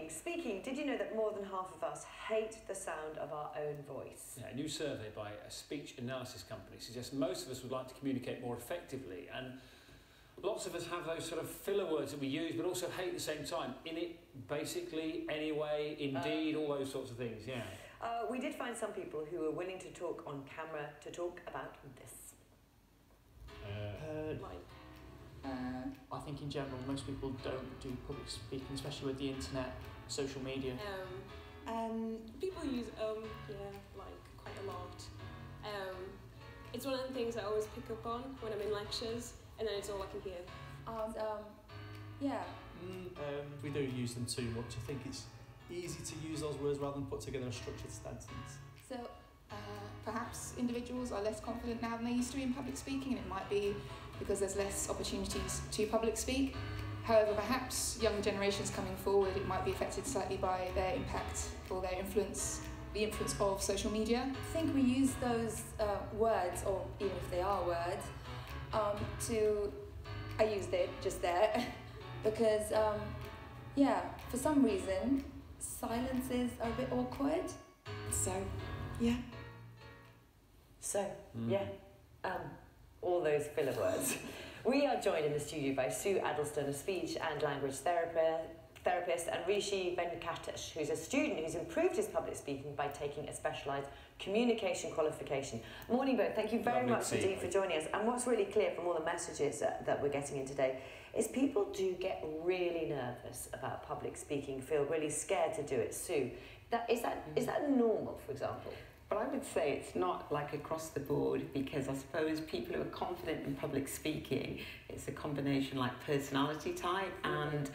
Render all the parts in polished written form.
speaking, did you know that more than half of us hate the sound of our own voice? Yeah, a new survey by a speech analysis company suggests most of us would like to communicate more effectively, and lots of us have those sort of filler words that we use but also hate at the same time. In it, basically, anyway, indeed, all those sorts of things, yeah. We did find some people who were willing to talk on camera to talk about this. I think in general most people don't do public speaking, especially with the internet, social media. People use like quite a lot. It's one of the things I always pick up on when I'm in lectures, and then it's all I can hear. We do use them too much. I think it's easy to use those words rather than put together a structured sentence. So perhaps individuals are less confident now than they used to be in public speaking, and it might be because there's less opportunities to public speak. However, perhaps younger generations coming forward, it might be affected slightly by their impact or their influence, the influence of social media. I think we use those words, or even if they are words, I used it just there, because, for some reason, silences are a bit awkward. All those filler words. We are joined in the studio by Sue Addlestone, a speech and language therapist, and Rishi Venkatesh, who's a student who's improved his public speaking by taking a specialised communication qualification. Morning both, thank you very much indeed for joining us. And what's really clear from all the messages that we're getting in today is people do get really nervous about public speaking, feel really scared to do it. Sue, is that normal, for example? Well, I would say it's not like across the board, because I suppose people who are confident in public speaking, it's a combination like personality type and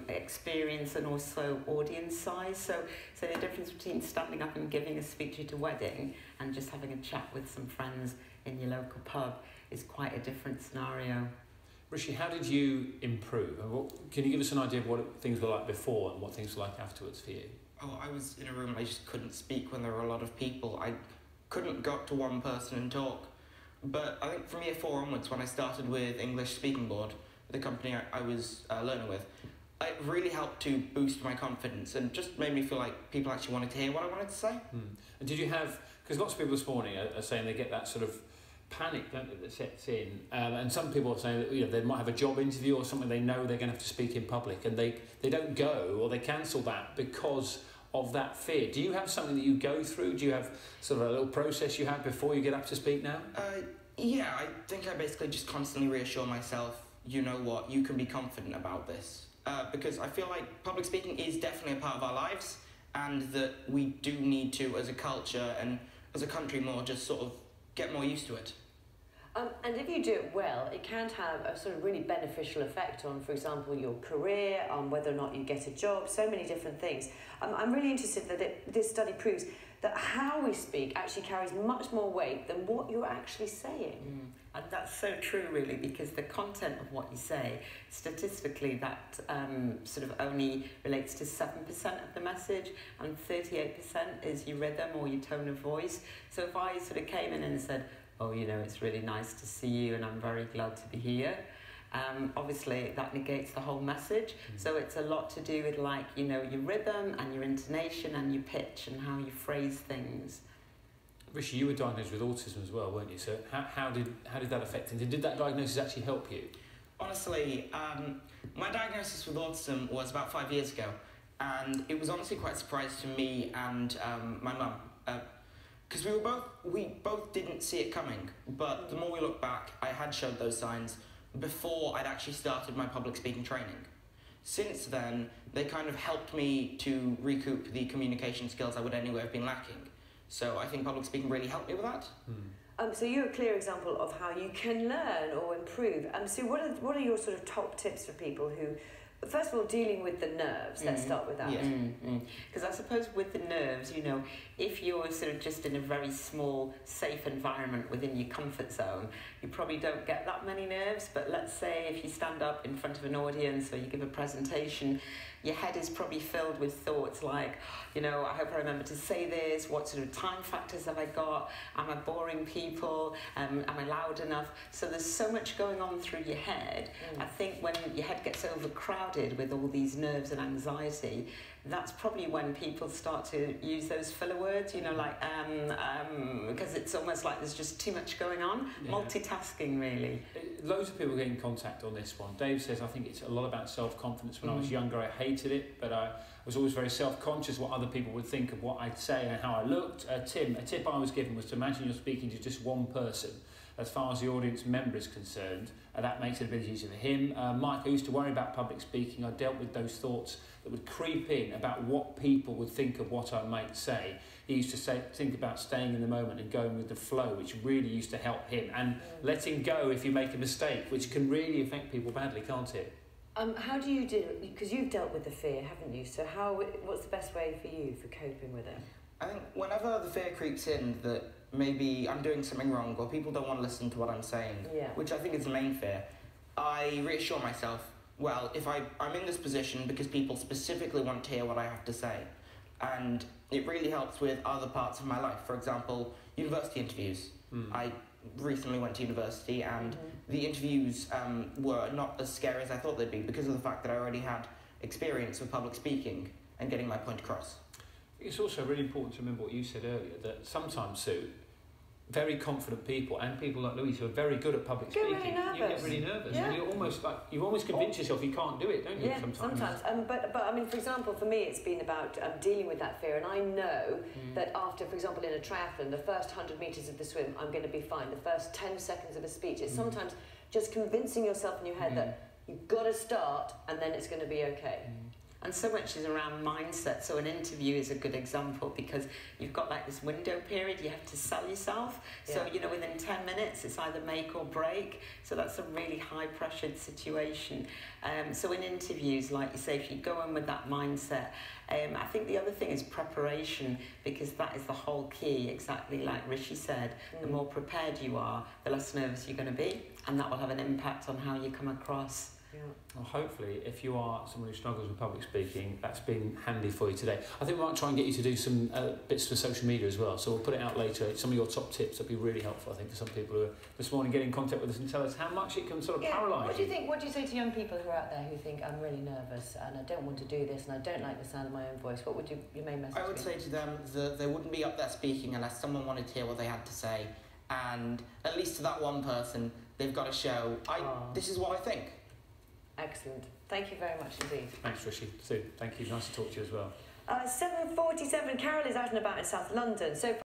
experience and also audience size. So the difference between standing up and giving a speech at a wedding and just having a chat with some friends in your local pub is quite a different scenario. Rishi, how did you improve? Can you give us an idea of what things were like before and what things were like afterwards for you? Oh, I was in a room, I just couldn't speak when there were a lot of people. I couldn't go up to one person and talk. But I think from year 4 onwards, when I started with English Speaking Board, the company I was learning with, it really helped to boost my confidence and just made me feel like people actually wanted to hear what I wanted to say. And did you have, because lots of people this morning are saying they get that sort of panic, don't they, that sets in, and some people are saying that they might have a job interview or something, they know they're going to have to speak in public, and they don't go, or they cancel that because of that fear. Do you have something that you go through? Do you have sort of a little process you have before you get up to speak now? Yeah, I think I basically just constantly reassure myself, you know what, you can be confident about this. Because I feel like public speaking is definitely a part of our lives, and that we do need to, as a culture and as a country, more just sort of get more used to it. And if you do it well, it can have a sort of really beneficial effect on, for example, your career, on whether or not you get a job, so many different things. I'm really interested that this study proves that how we speak actually carries much more weight than what you're actually saying. And that's so true, really, because the content of what you say, statistically, that sort of only relates to 7% of the message, and 38% is your rhythm or your tone of voice. So if I sort of came in and said, oh, it's really nice to see you and I'm very glad to be here, obviously that negates the whole message. So it's a lot to do with, like, your rhythm and your intonation and your pitch and how you phrase things. Rishi, you were diagnosed with autism as well, weren't you? So how did that affect you? Did that diagnosis actually help you? Honestly, my diagnosis with autism was about 5 years ago, and it was honestly quite a surprise to me and my mum. Because we both didn't see it coming, but the more we look back, I had showed those signs before I'd actually started my public speaking training. Since then, they kind of helped me to recoup the communication skills I would anyway have been lacking. So I think public speaking really helped me with that. So you're a clear example of how you can learn or improve. So what are your sort of top tips for people who, first of all, dealing with the nerves? Let's start with that. Because I suppose with the nerves, if you're sort of just in a very small, safe environment within your comfort zone, you probably don't get that many nerves. But let's say if you stand up in front of an audience or you give a presentation, your head is probably filled with thoughts like, I hope I remember to say this, what sort of time factors have I got, am I boring people, am I loud enough? So there's so much going on through your head. I think when your head gets overcrowded, crowded with all these nerves and anxiety, that's probably when people start to use those filler words, you know, like, because it's almost like there's just too much going on. Yeah. Multitasking, really. Loads of people get in contact on this one. Dave says, I think it's a lot about self-confidence. When I was younger, I hated it, but I was always very self-conscious what other people would think of what I'd say and how I looked. Tim, a tip I was given was to imagine you're speaking to just one person as far as the audience member is concerned, and that makes it a bit easier for him. Mike, I used to worry about public speaking. I dealt with those thoughts that would creep in about what people would think of what I might say. He used to think about staying in the moment and going with the flow, which really used to help him, and letting go if you make a mistake, which can really affect people badly, can't it? How do you do it? Because you've dealt with the fear, haven't you? So what's the best way for you for coping with it? I think whenever the fear creeps in that maybe I'm doing something wrong or people don't want to listen to what I'm saying, which I think is the main fear, I reassure myself, well, if I'm in this position because people specifically want to hear what I have to say. And it really helps with other parts of my life. For example, university interviews. I recently went to university and the interviews were not as scary as I thought they'd be because of the fact that I already had experience with public speaking and getting my point across. It's also really important to remember what you said earlier, that sometimes, Sue, very confident people and people like Louise who are very good at public speaking, really nervous. you get really nervous. Yeah. And you almost convince yourself you can't do it, don't you? Yeah, sometimes. But I mean, for example, for me, it's been about dealing with that fear. And I know that after, for example, in a triathlon, the first 100 metres of the swim, I'm going to be fine. The first 10 seconds of a speech, it's sometimes just convincing yourself in your head that you've got to start and then it's going to be okay. And so much is around mindset. So an interview is a good example because you've got like this window period, you have to sell yourself. So, you know, within 10 minutes, it's either make or break. So that's a really high pressured situation. So in interviews, like you say, if you go in with that mindset, I think the other thing is preparation, because that is the whole key, exactly like Rishi said. The more prepared you are, the less nervous you're going to be, and that will have an impact on how you come across. Yeah. Well, hopefully, if you are someone who struggles with public speaking, that's been handy for you today. I think we might try and get you to do some bits for social media as well, so we'll put it out later. Some of your top tips that'd be really helpful, I think, for some people who are this morning getting in contact with us and tell us how much it can sort of paralyse What do you think? What do you say to young people who are out there who think I'm really nervous and I don't want to do this and I don't like the sound of my own voice? What would your main message be? I would say to them that they wouldn't be up there speaking unless someone wanted to hear what they had to say, and at least to that one person, they've got to show, this is what I think. Excellent. Thank you very much indeed. Thanks, Rishi. Sue, thank you. Nice to talk to you as well. 7:47. Carol is out and about in South London. So